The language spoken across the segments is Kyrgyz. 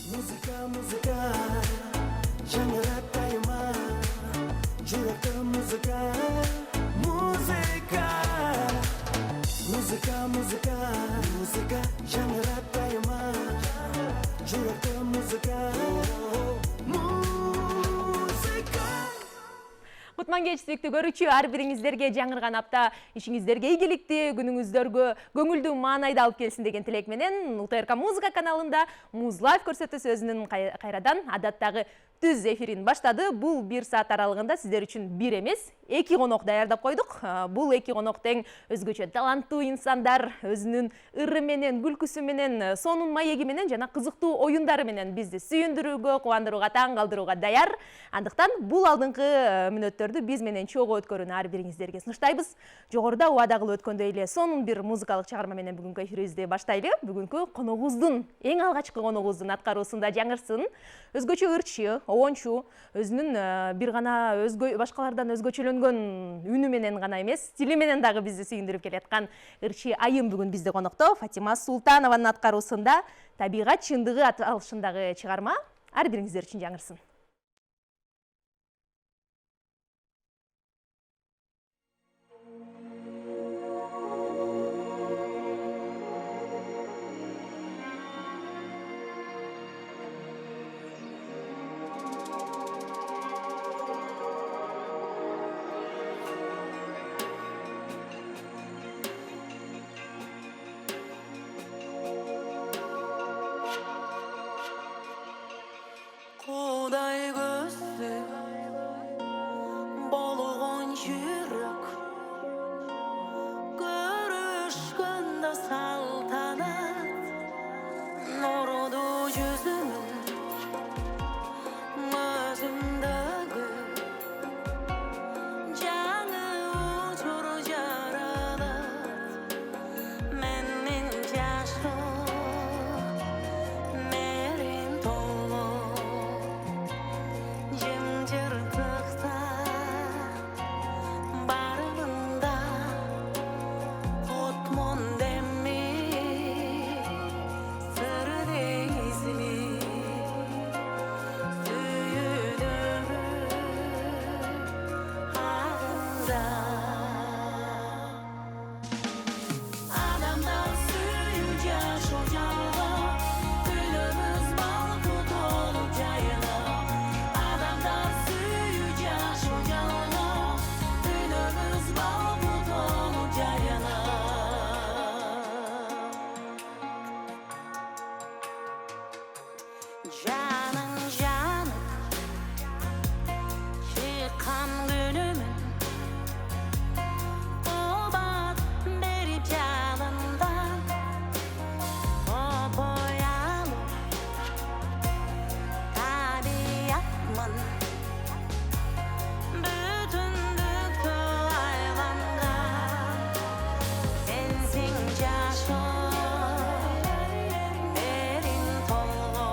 Muzika, жаңғыртайыма, жүректі музыка, жаңғыртайыма, жүректі музыка. Кутман кеч сүйүктүү көрүүчү, ар бириңиздерге жаңырган апта ишиңиздерге ийгиликтүү, күнүңүздөргө көңүлдүү маанайды алып келсин деген тилек менен УТРК музыка каналында Муз Лайф көрсөтүүсү өзүнүн кайрадан адаттагы түз эфирин баштады. Бул 1 саат аралыгында сиздер үчүн бир эмес, 2 конок даярдап койдук. Бул 2 конок тең өзгөчө таланттуу инсандар, өзүнүн ыры менен, күлкүсү менен, сонун маеги менен жана кызыктуу оюндары менен бизди сүйүндүрүүгө, кубандырууга, таң калтырууга даяр. Андыктан бул алдыңкы мүнөттөрдү биз менен чогуу өткөрүүнү ар бириңиздерге сунуштайбыз. Жогоруда убада кылып өткөндөй эле сонун бир музыкалык чыгарма менен бүгүнкү эфирибизди баштайлы. Бүгүнкү коногубуздун, эң алгачкы коногубуздун аткаруусунда жаңырсын өзгөчө ырчы, оончу, өзүнүн бир гана башкалардан өзгөчөлөнгөн үнү менен гана эмес, стили менен дагы бизди сүйүндүрүп келаткан ырчы айым бүгүн бизде конокто. Фатима Султанованын аткаруусунда табигат чындыгы алышындагы чыгарма ар бириңиздер үчүн жаңырсын. Құдай көзі болған жүрек, көрішкенді салтанат, нұрды жүзіңін өзімдегі жаңы ұшыр жаралат. Менің жашым мерен толы жым-жыртықта барында отмон демей сыр дейсің сүйдім ағында. Адамдар сүйу жашу жалға, күніміз балқы толып жайына. Адамдар сүйу жашу жалға, күніміз балқы толып жайына. Жаның жанып шыққан күнімін, обат беріп жалындан оянып табиатмын, бүтіндікті айланған. Сенсің жашым мерен толы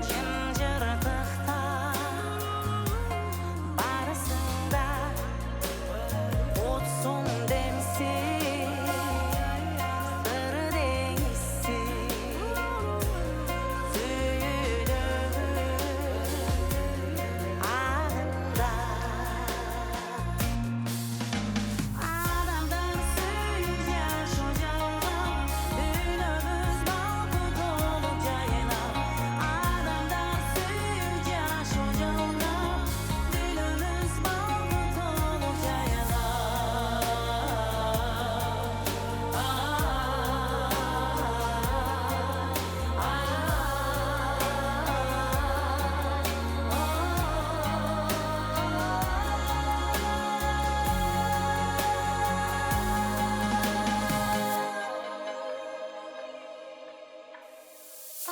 жым-жыртықта барысында отсың демсің сыр дейсің сүйдім ағында. Адамдар сүйу жашу жалға, күніміз балқы толып жайына. Адамдар сүйу жашу жалға, күніміз балқы толып жайына.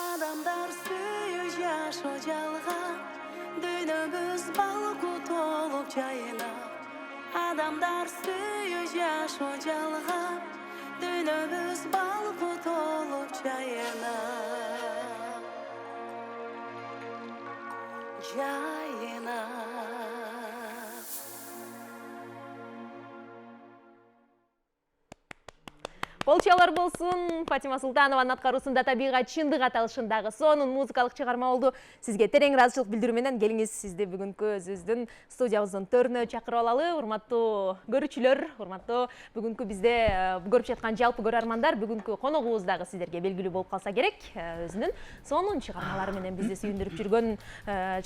Адамдар сүйу жашу жалға, дүниеміз балқы толып жайына. Адамдар сүйу жашу жалға, дүниеміз балқы толып жайына. Жайына. Болчалар болсун. Фатима Султанованын аткаруусунда табигат чындык аталышындагы сонун музыкалык чыгарма болду. Сизге терең ыраазычылык билдирүү менен келиңиз сизди бүгүнкү өзүбүздүн студиябыздын төрүнө чакырып алалы. Урматтуу көрүүчүлөр, урматтуу бүгүнкү бизде көрүп жаткан жалпы көрөрмандар, бүгүнкү коногубуз дагы сиздерге белгилүү болуп калса керек. Өзүнүн сонун чыгармалары менен бизди сүйүндүрүп жүргөн,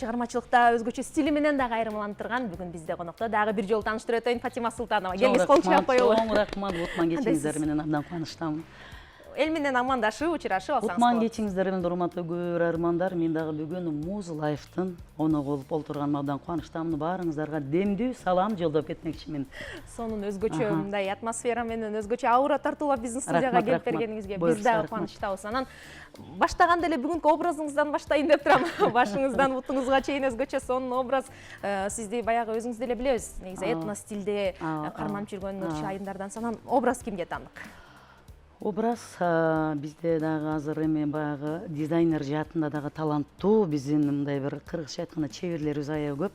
чыгармачылыкта өзгөчө стили менен дагы айырмаланып турган бүгүн бизде конокто дагы бир жолу тааныштырып өтөйүн. Фатима Султанова, келиңиз, кол чыгап коелу. Чоң рахмат, утман кечиңиздер менен абдан кубанычтамын. Эл менен амандашып, учурашып алсаңыз Утман болот. кечиңиздер менен урматтуу көрөрмандар, мен дагы бүгүн Муз Лайфтын коногу болуп олтурганыма абдан кубанычтамын. Баарыңыздарга демдүү салам жолдоп кетмекчимин. Сонун өзгөчө мындай атмосфера менен өзгөчө аура тартуулап биздин студияга Рахмат, келип рахмат. бергениңизге Буйруса, биз дагы рахмат. кубанычтабыз. Анан баштаганда эле бүгүнкү образыңыздан баштайын деп турам. Башыңыздан бутуңузга чейин өзгөчө сонун образ. Сизди баягы өзүңүз деле билебиз. Негизи этно стилде карманып жүргөн ырчы айымдардан санан образ кимге таандык? Образ бизде дагы азыр эми баягы дизайнер жаатында дагы таланттуу биздин мындай бир кыргызча айтканда чеберлерибиз аябай көп.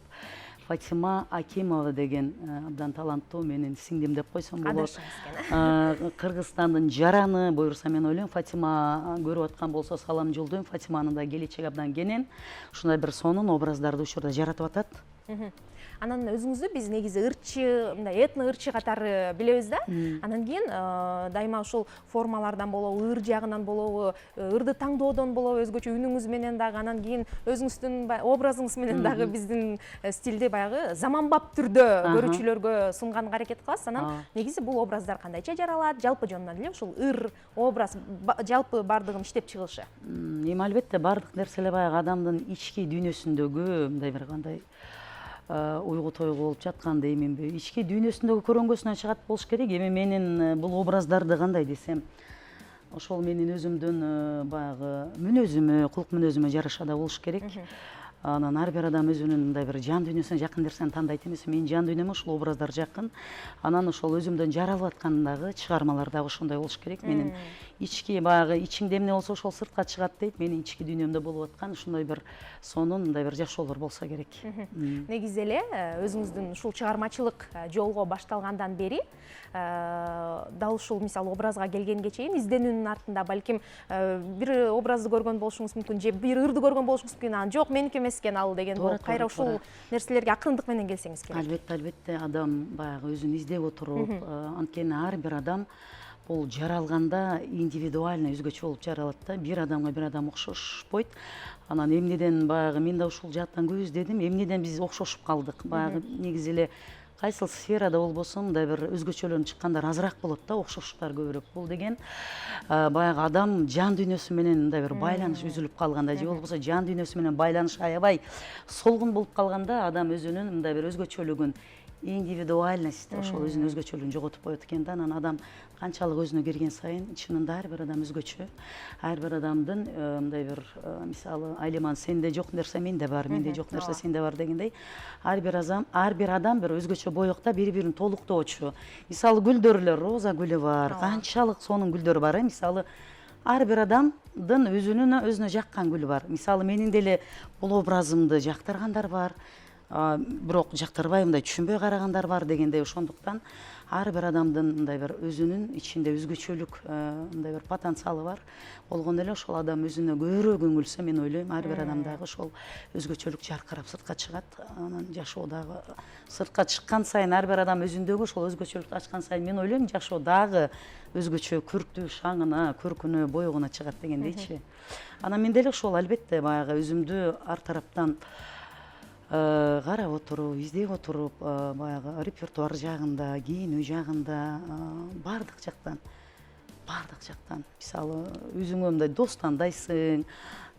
Фатима Акимова деген абдан таланттуу, менин сиңдим деп койсом болот. Кыргызстандын жараны, буюрса мен ойлойм, Фатима көрүп аткан болсо салам жолдойм. Фатиманын да келечеги абдан кенен. Ушундай бир сонун образдарды учурда жаратып атат. Анан өзүңүздү биз негизи ырчы, мындай этно ырчы катары билебиз да. Анан кийин дайыма ушул формалардан болобу, ыр жагынан болобу, ырды таңдоодон болобу, өзгөчө үнүңүз менен дагы, анан кийин өзүңүздүн образыңыз менен дагы биздин стилди баягы заманбап түрдө көрүүчүлөргө сунганга аракет кыласыз. Анан негизи бул образдар кандайча жаралат? Жалпы жонунан эле ушул ыр, образ жалпы бардыгын иштеп чыгышы. Эми албетте бардык нерселер баягы адамдын ички дүйнөсүндөгү мындай бир кандай уйгу тойгу болуп жаткандай эменби, ички дүйнөсүндөгү көрөнгөсүнөн чыгат болуш керек. Эми менин бул образдарды кандай десем, ошол менин өзүмдүн баягы мүнөзүмө, кулк мүнөзүмө жараша да болуш керек. Анан ар бир адам өзүнүн мындай бир жан дүйнөсүнө жакын нерсени тандайт эмес. Менин жан дүйнөмө ушул образдар жакын. Анан ошол өзүмдөн жаралып аткандагы чыгармалар дагы ошондой болуш керек. Менин ички баягы ичимде эмне болсо ошол сыртка чыгат дейт. Менин ички дүйнөмдө болуп аткан ушундай бир сонун, мындай бир жашоолор болсо керек. Негизи эле өзүңүздүн ушул чыгармачылык жолго башталгандан бери дал ушул мисалы образга келгенге чейин изденүүнүн артында балким бир образды көргөн болушуңуз мүмкүн, же бир ырды көргөн болушуңуз мүмкүн. Анан жок, меники эмес экен ал деген болуп, кайра ушул нерселерге акырындык менен келсеңиз керек. Албетте, албетте, адам баягы өзүн издеп отуруп, анткени ар бир адам бул жаралганда индивидуально өзгөчө болуп жаралат да. Бир адамга бир адам окшошпойт. Анан эмнеден баягы мен да ушул жааттан көп издедим, эмнеден биз окшошуп калдык. Баягы негизи эле кайсыл сферада болбосун мындай бир өзгөчөлөнүп чыккандар азыраак болот да, окшоштуктар көбүрөөк. Бул деген баягы адам жан дүйнөсү менен мындай бир байланыш үзүлүп калганда, же болбосо жан дүйнөсү менен байланыш аябай солгун болуп калганда, адам өзүнүн мындай бир өзгөчөлүгүн, индивидуальность, ошол өзүнүн өзгөчөлүгүн жоготуп коет экен да. Анан адам канчалык өзүнө кирген сайын чынында ар бир адам өзгөчө. Ар бир адамдын мындай бир мисалы Айлеман сенде жок нерсе менде бар, менде жок нерсе сенде бар дегендей, ар бир адам бир өзгөчө боёкта бири-бирин толуктоочу. Мисалы гүлдөр, роза гүлү бар, канчалык сонун гүлдөр бар. Мисалы ар бир адамдын өзүнө жаккан гүл бар. Мисалы менин деле бул образымды жактыргандар бар, бирок жактырбай мындай түшүнбөй карагандар бар дегендей. Ошондуктан ар бир адамдын мындай бир өзүнүн ичинде өзгөчөлүк мындай бир потенциалы бар. Болгондо эле ошол адам өзүнө көбүрөөк көңүлсө, мен ойлойм ар бир адамдагы ошол өзгөчөлүк жаркырап сыртка чыгат. Анан жашоо дагы сыртка чыккан сайын, ар бир адам өзүндөгү ошол өзгөчөлүктү ачкан сайын, мен ойлойм жашоо дагы өзгөчө көрктүү шаңына, көркүнө, боёгуна чыгат дегендейчи. Анан мен деле ошол албетте баягы өзүмдү ар тараптан карап отуруп, издеп отуруп, баягы репертуар жагында, кийинүү жагында, бардык жактан. Мисалы, өзүңө мындай дос тандайсың,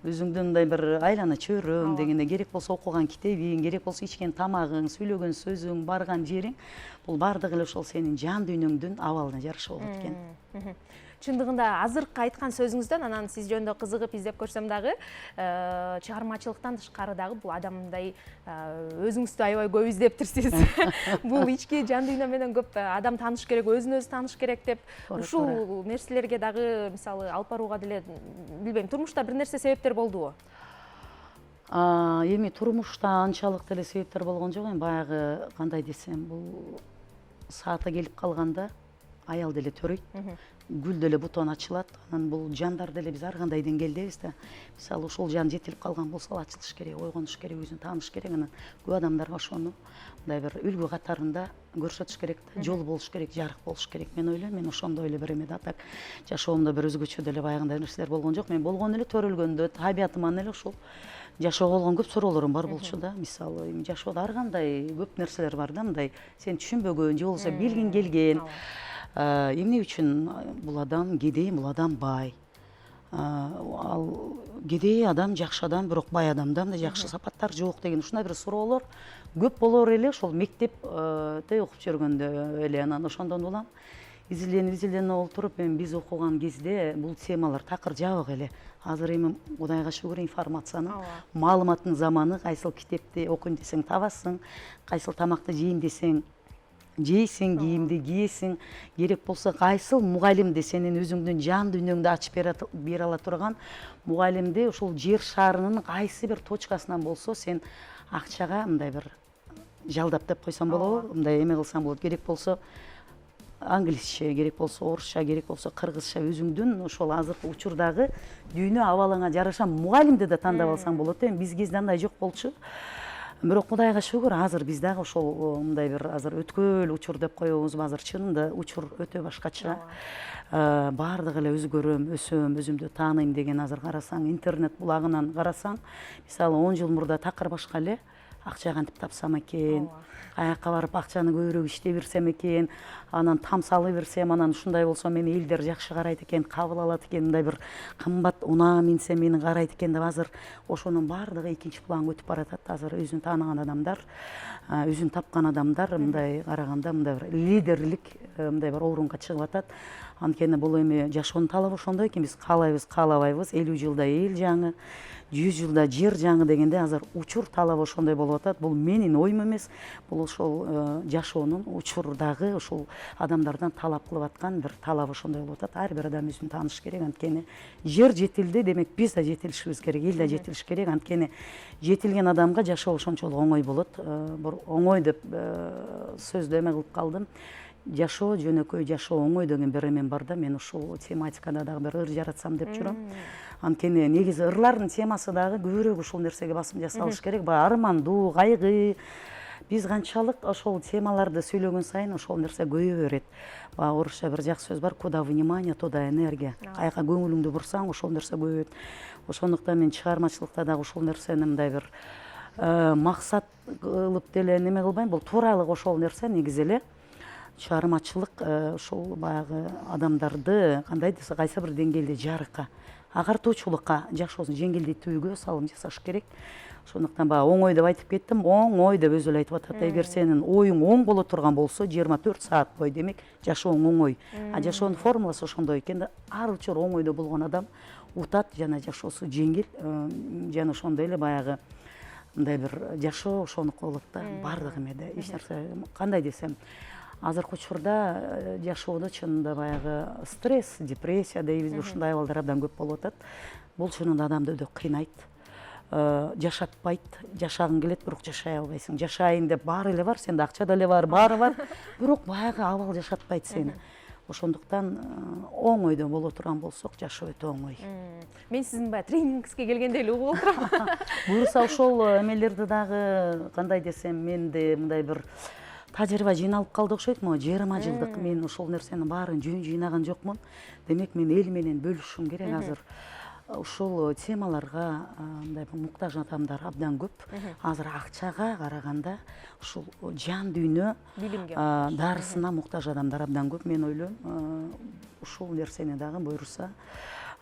өзүңдүн мындай бир айлана чөйрөң дегенде, керек болсо окуган китебиң, керек болсо ичкен тамагың, сөйлөгөн сөзүң, барган жериң, бул бардыгы эле ошол сенин жан дүйнөңдүн абалына жараша болот экен. Чындыгында азыркы айткан сөзүңүздөн, анан сиз жөнүндө кызыгып издеп көрсөм дагы, чыгармачылыктан тышкары дагы бул адамдай өзүңүздү аябай көп издептирсиз. Бул ички жан дүйнө менен көп адам тааныш керек, өзүн өзү тааныш керек деп, ушул нерселерге дагы мисалы алып барууга деле билбейм, турмушта бир нерсе себептер болдубу? Эми турмушта анчалык деле себептер болгон жок. Эми баягы кандай десем, бул сааты келип калганда аял деле төрөйт. гүл деле бутон ачылат, анан бул жандар деле биз ар кандай деңгээлдебиз да. Мисалы ошол жан жетилип калган болсо ачылыш керек, ойгонуш керек, өзүн тааныш керек, анан көп адамдарга ошону мындай бир үлгү катарында көрсөтүш керек да, жол болуш керек, жарык болуш керек. Мен ойлойм, мен ошондой эле бир эме да. Так жашоомдо бир өзгөчө деле баягындай нерселер болгон жок. Мен болгон эле төрөлгөндө табиятыман эле ошол жашоого болгон көп суроолорум бар болчу да. Мисалы эми жашоодо ар кандай көп нерселер бар да, мындай сен түшүнбөгөн же болбосо билгиң келген. Эмне үчүн бул адам кедей, бул адам бай. Ал кедей адам жакшы адам, бирок бай адамда мындай жакшы сапаттар жок деген ушундай бир суроолор көп болор эле ошол мектепте окуп жүргөндө эле. Анан ошондон улам изилденип олтуруп эми биз окуган кезде бул темалар такыр жабык эле. Азыр эми Кудайга шүгүр информациянын, маалыматтын заманы. Кайсыл китепти окуйм десең табасың, кайсыл тамакты жейин десең жейсиң, кийимди кийесиң. Керек болсо кайсыл мугалимди сенин өзүңдүн жан дүйнөңдү ачып бере ала турган мугалимди ушул жер шарынын кайсы бир точкасынан болсо сен акчага мындай бир жалдап деп койсоң болобу, мындай эме кылсаң болот. Керек болсо англисче, керек болсо орусча, керек болсо кыргызча өзүңдүн ошол азыркы учурдагы дүйнө абалыңа жараша мугалимди да тандап алсаң болот. Эми биз кезде андай жок болчу. Бирок Кудайга шүгүр, азыр биз дагы ошол мындай бир азыр өткөл учур деп коебузбу, азыр чынында учур өтө башкача. Баардыгы эле өзгөрөм, өсөм, өзүмдү тааныйм деген азыр карасаң, интернет булагынан карасаң, мисалы 10 жыл мурда такыр башка эле. Акча кантип тапсам экен, каяка барып акчаны көбүрөөк иштей берсем экен, анан там салы берсем, анан ушундай болсо мени элдер жакшы карайт экен, кабыл алат экен, мындай бир кымбат унаа минсем мени карайт экен деп азыр ошонун баардыгы экинчи планга өтүп баратат. Азыр өзүн тааныган адамдар, өзүн тапкан адамдар мындай караганда мындай бир лидерлик мындай бир орунга чыгып атат. Анткени бул эми жашоонун талабы ошондой экен, биз каалайбыз, каалабайбыз, 50 жылда эл жаңы, 100 жылда жер жаңы дегенде азыр учур талабы ошондой болуп атат. Бул менин оюм эмес, бул ошол жашоонун учурдагы ошол адамдардан талап кылып аткан бир талабы ошондой болуп атат. Ар бир адам өзүн тааныш керек. Анткени жер жетилди, демек биз да жетилишибиз керек, эл да жетилиш керек. Анткени жетилген адамга жашоо ошончолук оңой болот. Бир оңой деп сөздү эме кылып калдым. Жашоо жөнөкөй, жашоо оңой деген бир эмем бар да. Мен ушул тематикада дагы бир ыр жаратсам деп жүрөм. Анткени негизи ырлардын темасы дагы көбүрөөк ушул нерсеге басым жасалыш керек. Баягы армандуу, кайгы. Биз канчалык ошол темаларды сүйлөгөн сайын ошол нерсе көбөйө берет. Баягы орусча бир жакшы сөз бар: куда внимание, туда энергия. Каяка көңүлүңдү бурсаң, ошол нерсе көбөйөт. Ошондуктан мен чыгармачылыкта дагы ушул нерсени мындай бир максат кылып деле неме кылбайм. Бул тууралык ошол нерсе негизи эле. Чыгармачылык ошол баягы адамдарды кандай десе кайсы бир деңгээлде жарыкка, агартуучулукка, жашоосун жеңилдетүүгө салым жасаш керек. Ошондуктан баягы оңой деп айтып кеттим. Оңой деп өзү эле айтып атат. Эгер сенин оюң оң боло турган болсо, 24 саат бою демек жашооң оңой. Жашоонун формуласы ошондой экен да. Ар учур оңойдо болгон адам утат жана жашоосу жеңил. Жана ошондой эле баягы мындай бир жашоо ошонуку болот да. Бардык эмеде эч нерсе кандай десем, азыркы учурда жашоодо чынында баягы стресс, депрессия дейбизби, ушундай абалдар абдан көп болуп атат. Бул чынында адамды өтө кыйнайт, жашатпайт, жашагың келет, бирок жашай албайсың. Жашайын деп баары эле бар, сенде акча деле бар, баары бар, бирок баягы абал жашатпайт сени. Ошондуктан оңойдо боло турган болсок, жашоо өтө оңой. Мен сиздин баягы тренингибизге келгендей эле угуп отурам. Буюрса ошол эмелерди дагы кандай десем, менде мындай бир тажрыйба жыйналып калды окшойт. 20 жылдык мен ошол нерсенин баарын жөн жыйнаган жокмун. Демек мен эл менен бөлүшүм керек. Азыр ушул темаларга мындай муктаж адамдар абдан көп. Азыр акчага караганда ушул жан дүйнө дарысына муктаж адамдар абдан көп. Мен ойлойм, ушул нерсени дагы буюрса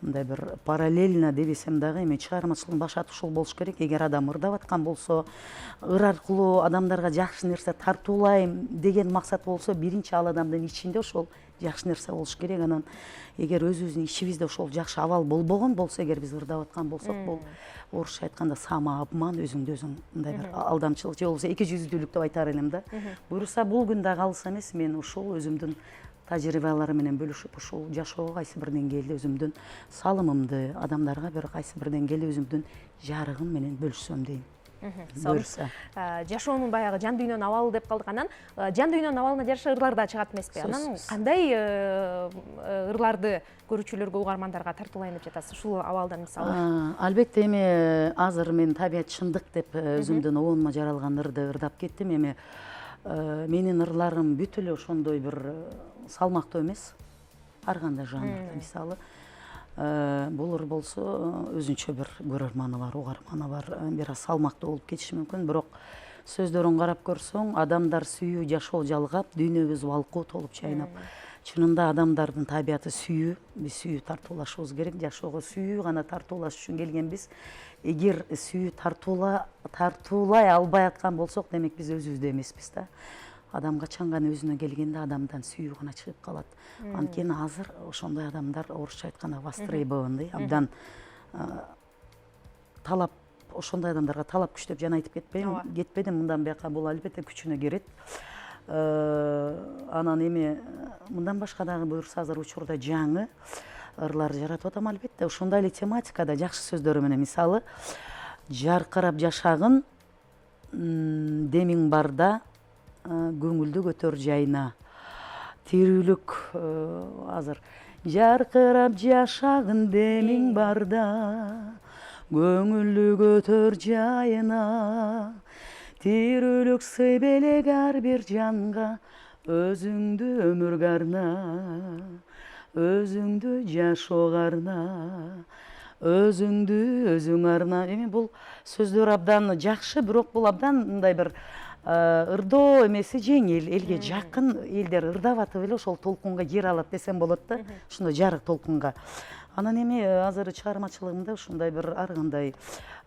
мындай бир параллельно дебесем дагы эми чыгармачылыктын башаты ушул болуш керек. Эгер адам ырдап аткан болсо, ыр аркылуу адамдарга жакшы нерсе тартуулайм деген максат болсо, биринчи ал адамдын ичинде ошол жакшы нерсе болуш керек. Анан эгер өзүбүздүн ичибизде ошол жакшы абал болбогон болсо, эгер биз ырдап аткан болсок, бул орусча айтканда самообман, өзүңдү өзүң мындай бир алдамчылык же болбосо эки жүздүүлүк деп айтар элем да. Буюрса бул күн дагы алыс эмес, мен ушул өзүмдүн тажрыйбалары менен бөлүшүп, ушул жашоого кайсы бир деңгээлде өзүмдүн салымымды, адамдарга бир кайсы бир деңгээлде өзүмдүн жарыгым менен бөлүшсөм дейм. Буюрса. Жашоонун баягы жан дүйнөнүн абалы деп калдык. Анан жан дүйнөнүн абалына жараша ырлар да чыгат эмеспи? Анан кандай ырларды көрүүчүлөргө, угармандарга тартуулайын деп жатасыз ушул абалдан мисалы? Албетте эми азыр мен табият чындык деп өзүмдүн оонума жаралган ырды ырдап кеттим. Эми менин ырларым бүт эле ошондой бир салмактуу эмес. Ар кандай жанрда мисалы бул ыр болсо өзүнчө бир көрөрманы бар, угарманы бар, бир аз салмактуу болуп кетиши мүмкүн. Бирок сөздөрүн карап көрсөң, адамдар сүйүү жашоо жалгап, дүйнөбүз балкуу толуп чайнап. Чынында адамдардын табияты сүйүү, биз сүйүү тартуулашыбыз керек. Жашоого сүйүү гана тартуулаш үчүн келгенбиз. Эгер сүйүү тартуулай албай аткан болсок, демек биз өзүбүздө эмеспиз да. Адам качан гана өзүнө келгенде адамдан сүйүү гана чыгып калат. Анткени азыр ошондой адамдар орусча айтканда востребованный, абдан талап, ошондой адамдарга талап күчтөп жана айтып кетпедим, мындан бияка бул албетте күчүнө кирет. Анан эми мындан башка дагы буюрса азыр учурда жаңы ырлар жаратып атам албетте. Ошондой эле тематикада жакшы сөздөрү менен, мисалы, жаркырап жашагын демиң барда, көңүлдү көтөр жайына. Тирүүлүк азыр жаркырап жашагын демиң барда, көңүлдү көтөр жайына. Тирүүлүк сый белек ар бир жанга, өзүңдү өмүргө арна, өзүңдү жашоого арна, өзүңдү өзүң арна. Эми бул сөздөр абдан жакшы, бирок бул абдан мындай бир ырдоо эмеси жеңил, элге жакын, элдер ырдап атып эле ошол толкунга кире алат десем болот да, ушундай жарык толкунга. Анан эми азыр чыгармачылыгымда ушундай бир ар кандай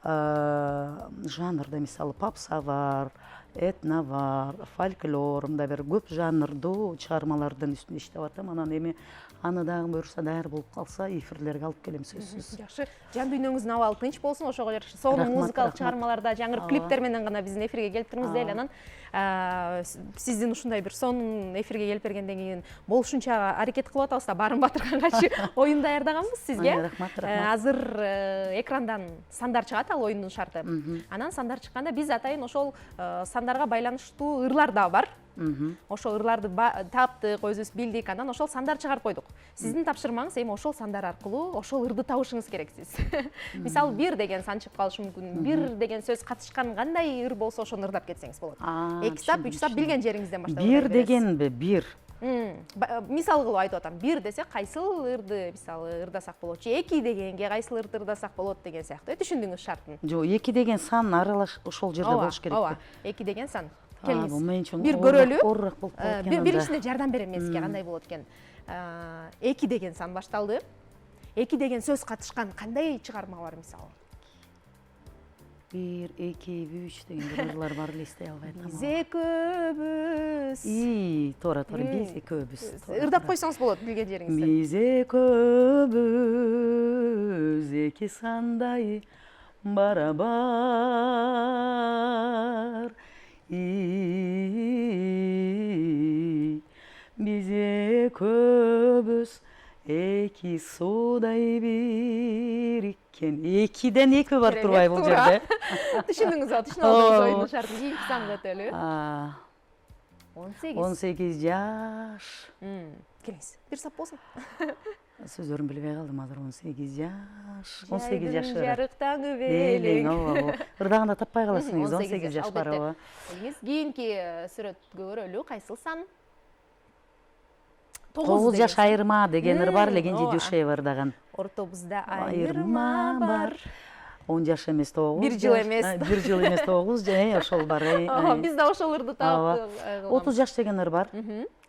жанрда, мисалы, попса бар, этно бар, фольклор, мындай бир көп жанрдуу чыгармалардын үстүндө иштеп атам. Анан эми аны дагы буюрса даяр болуп калса эфирлерге алып келем сөзсүз. Жакшы. Жан дүйнөңүздүн абалы тынч болсун, ошого жараша сонун музыкалык чыгармаларда, жаңы клиптер менен гана биздин эфирге келип туруңуз дейли. Анан сиздин ушундай бир сонун эфирге келип бергенден кийин болушунча аракет кылып атабыз да, барын батырганчы оюн даярдаганбыз сизге. Рахмат. Азыр экрандан сандар чыгат, ал оюндун шарты. Анан сандар чыкканда биз атайын ошол сандарга байланыштуу ырлар да бар. Ошол ырларды таптык, өзүбүз билдик, анан ошол сандар чыгарып койдук. Сиздин тапшырмаңыз эми ошол сандар аркылуу ошол ырды табышыңыз керек сиз. Мисалы, бир деген сан чыгып калышы мүмкүн. Бир деген сөз катышкан кандай ыр болсо ошону ырдап кетсеңиз болот. 2 сап, 3 сап билген жериңизден баштап. Бир дегенби? Бир. Мисал кылып айтып атам. Бир десек кайсыл ырды мисалы ырдасак болот? Же 2 дегенге кайсыл ырды ырдасак болот деген сыяктуу. Түшүндүңүз шартын? Жок, 2 деген сан аралаш ошол жерде болуш керек. Ооба, 2 деген сан. Келиңиз. Бул мен үчүн бир көрөлү. Оорураак болуп калат экен. Биринчисинде жардам берем мен сизге, кандай болот экен. 2 деген сан башталды. 2 деген сөз катышкан кандай чыгарма бар мисалы? 1, 2, 3 деген ырлар бар, эстей албай атам. Биз экөөбүз. Туура, биз экөөбүз. Ырдап койсоңуз болот билген жериңизде. Биз экөөбүз, 2 сандай барабар. Биз экөөбүз, 2 суудай бириккен. 2ден 2 бар турбай бул жерде. Түшүндүңүз ба? Түшүнүп алдыңыз оюндун шартын. 2 сан көтөлү. 18 жаш. Келиңиз. Бир сап болсун. Сөздөрүн билбей калдым азыр. 18 жаш. 18 жаш. Жарыктаңы белең. Ооба. Ырдаганда таппай каласыңыз. 18 жаш бар, ооба. Келиңиз, кийинки сүрөткө көрөлү. Кайсыл сан? 9 жаш айырма деген ыр бар эле, Кенже Дүйшеева ырдаган. Ортобузда айырма бар. 10 жаш эмес 9. 1 жыл эмес. 1 жыл эмес 9, ошол бар. Биз да ошол ырды таптык. 30 жаш деген ыр бар.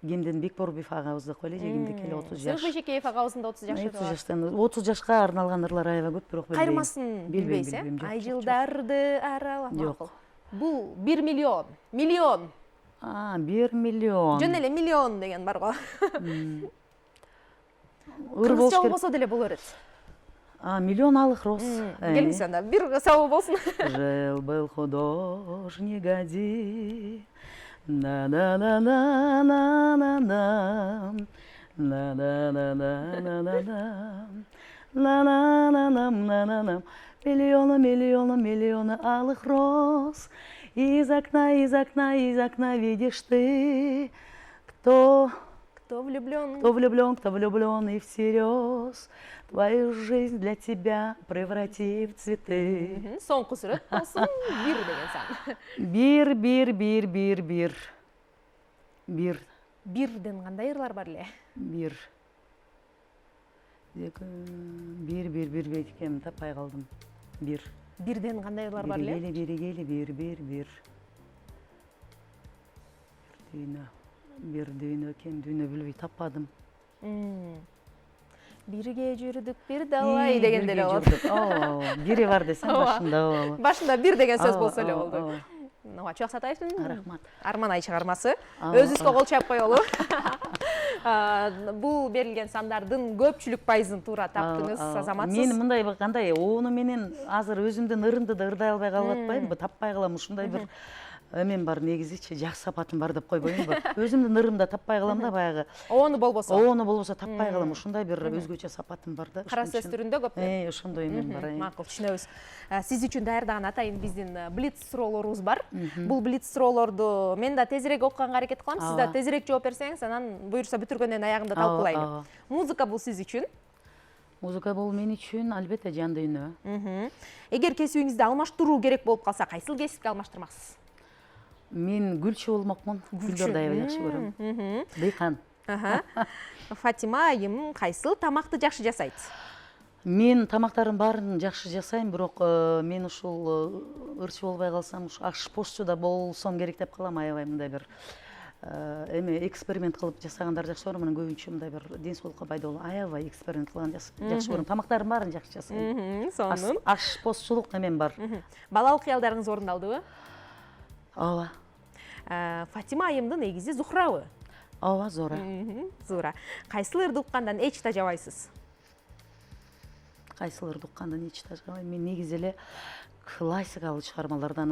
Кимдин Бекборбиев агабызды койли, же кимдики эле 30 жаш. Сыйкбешекеев агабыздын да 30 жашы бар. 30 жаштан 30 жашка арналган ырлар аябай көп, бирок билбейм. Кайрмасын билбейсиз, Ай жылдарды аралап. Жок. Бул 1 миллион. Миллион. 1 миллион. Жөн эле миллион деген бар го. Ыр болуш керек. болсо деле болор эт. Миллион алых роз. Келиңиз анда, бир сабы болсун. Жил-был художник один, на-на-на-на-на-на-нам, на-на-на-на-на-на-нам, на-на-на-нам-на-на-нам. Миллионы, миллионы, миллионы алых роз. Из окна, из окна, из окна видишь ты, кто влюблен? кто влюблен и всерьез. Твою жизнь для тебя преврати в цветы. Соңғы сүрөт болсун, бир деген сан. Бир, бир, бир, бир, бир. Бир, Бирден кандай ырлар бар эле? бир. Бир бейткем таппай калдым. Бир. Бирден кандай ырлар бар эле? Бир. Бир дүйнө кем дүйнө билбей таппадым. Бирге жүрдүк бир далай деген деле болот. Бири бар десем башында. Башында бир деген сөз болсо эле болду. Чоң Сатаевдин Рахмат. Арман ай чыгармасы. Өзүбүзгө кол чаап коелу. Бул берилген сандардын көпчүлүк пайызын туура таптыңыз, азаматсыз. Мен мындай кандай, ону менен азыр өзүмдүн ырымды да ырдай албай калып атпайбы, таппай калам, ушундай бир эмен бар, негизичи жакшы сапатым бар деп койбоймунбу. Өзүмдүн ырымда таппай калам да баягы.Оону болбосо таппай калам, ушундай бир өзгөчө сапатым бар да. Кара сөз түрүндө көп. Ошондой эмен бар. Макул, түшүнөбүз. Сиз үчүн даярдаган атайын биздин блиц суроолорубуз бар. Бул блиц суроолорду мен да тезирээк окуганга аракет кылам. Сиз да тезирээк жооп берсеңиз, анан буюрса бүтүргөндөн аягында талкуулайлы. Музыка бул сиз үчүн? Музыка бул мен үчүн албетте жан дүйнө. Эгер кесибиңизди алмаштыруу керек болуп калса, кайсыл кесипти алмаштырмаксыз? Мен гүлчү болмокмун. Гүлдөрдү аябай жакшы көрөм. Дыйкан. Фатима айым кайсыл тамакты жакшы жасайт? Мен тамактардын баарын жакшы жасайм, бирок мен ушул ырчы болбой калсам, ашпозчу да болсом керек деп калам, аябай мындай бир эме эксперимент кылып жасагандар жакшы көрөм. Анан көбүнчө мындай бир ден соолукка пайдалуу аябай эксперимент кылган жакшы көрөм. Тамактардын баарын жакшы жасайм. Сонун. Ашпозчулук немен бар. Балалык кыялдарыңыз орундалдыбы? Ооба. Фатима айымдын эгизи Зухрабы? Ооба, Зора. Зура. Кайсыл ырды уккандан эч тажабайсыз? Кайсыл ырды уккандан эч тажабайм. Мен негизи эле классикалык чыгармалардан,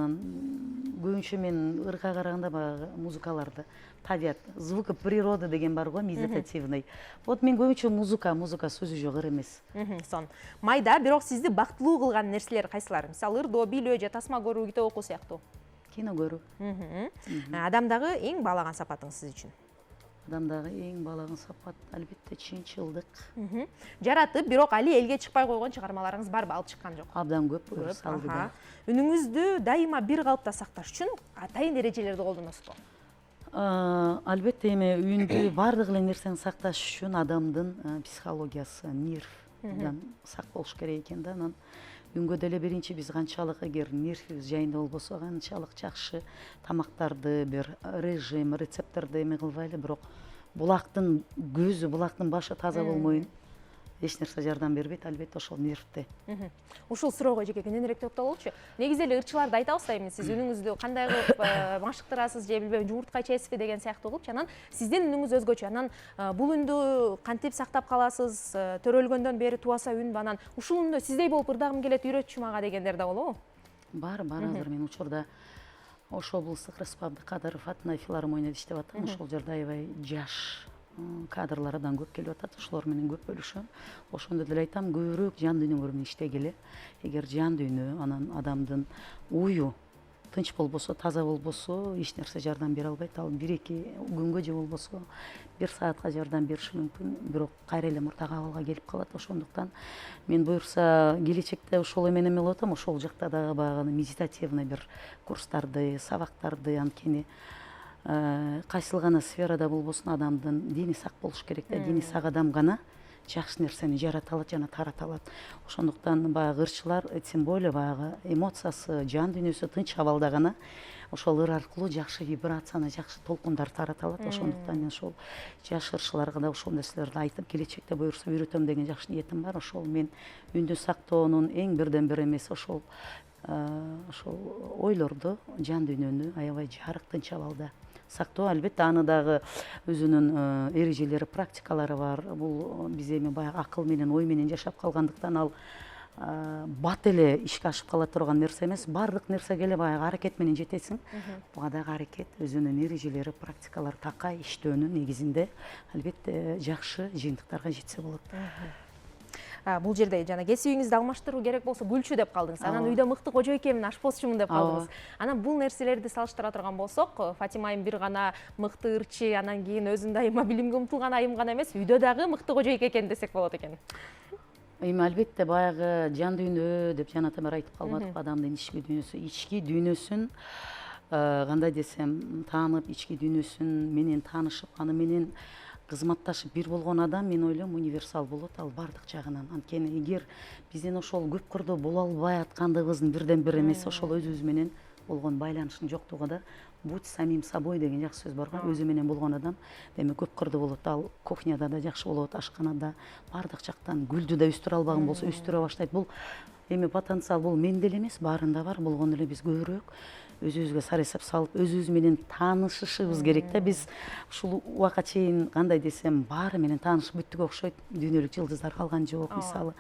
көбүнчө мен ырга караганда баягы музыкаларды, табият, звуки природы деген бар го, медитативный. Вот мен көбүнчө музыка сөзү жок ыр эмес. Сон. Майда, бирок сизди бактылуу кылган нерселер кайсылар? Мисалы, ырдоо, бийлөө же тасма көрүү, китеп окуу сыяктуу. Кино көрүү. Адамдагы эң баалаган сапатыңыз сиз үчүн? Адамдагы эң баалаган сапат албетте чынчылдык. Жаратып, бирок али элге чыкпай койгон чыгармаларыңыз барбы? Алып чыккан жок? Абдан көп, салдыда. Үнүңүздү дайыма бир калыпта сакташ үчүн атайын эрежелерди колдоносузбу? Албетте эми үндү бардык эле нерсени сакташ үчүн адамдын психологиясы, нервдан сак болуш керек экен да. Анан үнгө деле биринчи биз канчалык эгер нервибиз жайында болбосо, канчалык жакшы тамактарды, бир режим, рецепторду эме кылбайлы, бирок булактын көзү, булактын башы таза болмойн эч нерсе жардам бербейт, албетте ошол нервде. Ушул суроого жеке кененирээк токтололучу. Негизи эле ырчыларды айтабыз да, эми сиз үнүңүздү кандай кылып машыктырасыз же билбейм, жумуртка ичесизби деген сыяктуу кылыпчы. Анан сиздин үнүңүз өзгөчө. Анан бул үндү кантип сактап каласыз? Төрөлгөндөн бери тубаса үнбү? Анан ушул үндө сиздей болуп ырдагым келет, үйрөтчү мага дегендер да болобу? Бар, азыр мен учурда Ош облустук Республика Кадыров атынан филармонияда иштеп атам. Ошол жерде аябай жаш кадрлардан көп келип атат. Ошолор менен көп бөлүшөм. Ошондо деле айтам, көбүрөөк жан дүйнөңөр менен иштегиле. Эгер жан дүйнө, анан адамдын ою тынч болбосо, таза болбосо, эч нерсе жардам бере албайт. Ал 1-2 күнгө же болбосо 1 саатка жардам бериши мүмкүн, бирок кайра эле мурдагы абалга келип калат. Ошондуктан мен буюрса келечекте ошол эмен болуп атам, ошол жакта дагы баягы медитативный бир курстарды, сабактарды, анткени кайсыл гана сферада болбосун адамдын дени сак болуш керек да. Дени сак адам гана жакшы нерсени жарата алат жана тарата алат. Ошондуктан баягы ырчылар, тем более баягы эмоциясы, жан дүйнөсү тынч абалда гана ошол ыр аркылуу жакшы вибрацияны, жакшы толкундар тарата алат. Ошондуктан мен ошол жаш ырчыларга да ошол нерселерди айтып, келечекте буюрса үйрөтөм деген жакшы ниетим бар. Ошол мен үндү сактоонун эң бирден бир эмеси ошол ойлорду, жан дүйнөнү аябай жарык, тынч абалда сактоо. Албетте аны дагы өзүнүн эрежелери, практикалары бар. Бул биз эми баягы акыл менен, ой менен жашап калгандыктан ал бат эле ишке ашып кала турган нерсе эмес. Бардык нерсеге эле баягы аракет менен жетесиң. Буга дагы аракет, өзүнүн эрежелери, практикалары такай иштөөнүн негизинде албетте жакшы жыйынтыктарга жетсе болот. бул жерде жана кесибиңизди алмаштыруу керек болсо гүлчү деп калдыңыз. Анан үйдө мыкты кожо экенмин, ашпозчумун деп калдыңыз. Анан бул нерселерди салыштыра турган болсок, Фатима айым бир гана мыкты ырчы, анан кийин өзүн дайыма билимге умтулган айым гана эмес, үйдө дагы мыкты кожо экен десек болот экен. Эми албетте баягы жан дүйнө деп жанатан бери айтып калбадык, адамдын ички дүйнөсүн кандай десем, таанып, ички дүйнөсүн менен таанышып, аны менен кызматташып бир болгон адам, мен ойлойм, универсал болот, ал бардык жагынан. Анткени эгер биздин ошол көп кырдуу боло албай аткандыгыбыздын бирден бир эмеси ошол өзүбүз менен болгон байланыштын жоктугу да. Будь самим собой деген жакшы сөз бар го. Өзү менен болгон адам демек көп кырдуу болот. Ал кухняда да жакшы болот, ашканада, бардык жактан гүлдү да өстүрө албаган болсо өстүрө баштайт. Бул эми потенциал, бул менде эле эмес, баарында бар. Болгону эле биз көбүрөөк өзүбүзгө сары эсеп салып, өзүбүз менен таанышышыбыз керек да. Биз ушул убакка чейин кандай десем, баары менен таанышып бүттүк окшойт. Дүйнөлүк жылдыздар калган жок, мисалы.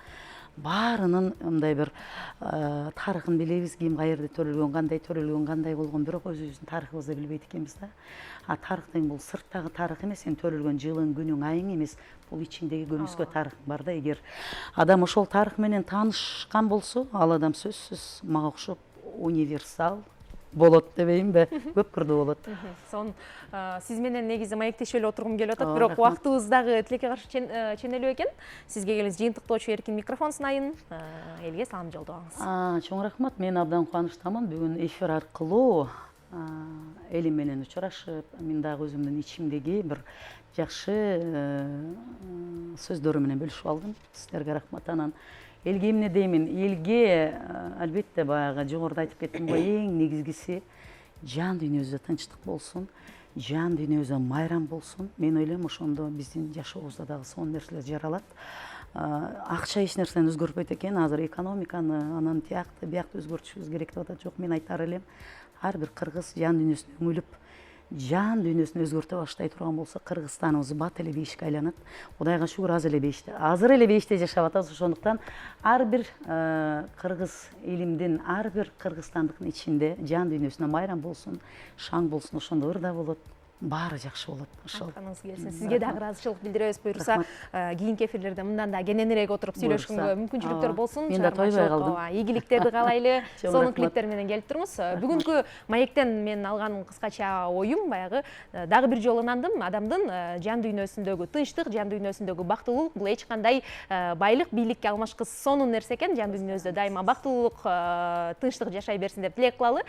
Баарынын мындай бир тарыхын билебиз, ким каерде төрөлгөн, кандай болгон, бирок өзүбүздүн тарыхыбызды билбейт экенбиз да. Тарыхтын бул сырттагы тарых эмес, сен төрөлгөн жылың, күнүң, айың эмес, бул ичиңдеги көмүскө тарыхың бар да. Эгер адам ошол тарых менен таанышкан болсо, ал адам сөзсүз мага окшоп универсал болот дебейинби, көп кырдуу болот. Сонун сиз менен негизи маектешип эле отургум келип атат, бирок убактыбыз дагы тилекке каршы ченелүү экен. Сизге келиңиз, жыйынтыктоочу эркин микрофон сунайын, элге салам жолдобуңуз. Чоң рахмат, мен абдан кубанычтамын бүгүн эфир аркылуу элим менен учурашып, мен дагы өзүмдүн ичимдеги бир жакшы сөздөрү менен бөлүшүп алдым. Сиздерге рахмат. Анан элге эмне деймин? Элге албетте баягы жогоруда айтып кеттим го, эң негизгиси жан дүйнөбүздө тынчтык болсун, жан дүйнөбүздө майрам болсун. Мен ойлойм, ошондо биздин жашообузда дагы сонун нерселер жаралат. Акча эч нерсени өзгөртпөйт экен. Азыр экономиканы анан тиякты биякты өзгөртүшүбүз керек деп атат. Жок, мен айтар элем, ар бир кыргыз жан дүйнөсүнө үңүлүп, жан дүйнөсүн өзгөртө баштай турган болсо, Кыргызстаныбыз бат эле бейишке айланат. Кудайга шүгүр, азыр эле бейиште жашап атабыз. Ошондуктан ар бир кыргыз элимдин, ар бир кыргызстандыктын ичинде жан дүйнөсүнө майрам болсун, шаң болсун, ошондо ырда болот. Баары жакшы болот. Ошол. Айтканыңыз келсин. Сизге дагы ыраазычылык билдиребиз. Буюрса, кийинки эфирлерде мындан да кененирээк отуруп сүйлөшкөнгө мүмкүнчүлүктөр болсун. Мен да тойбой калдым. Ийгиликтерди каалайлы. Сонун клиптер менен келип туруңуз. Бүгүнкү маектен мен алган кыскача оюм баягы дагы бир жолу ынандым. Адамдын жан дүйнөсүндөгү тынчтык, жан дүйнөсүндөгү бактылуулук бул эч кандай байлык, бийликке алмашкысыз сонун нерсе экен. Жан дүйнөбүздө дайыма бактылуулук, тынчтык жашай берсин деп тилек кылалы.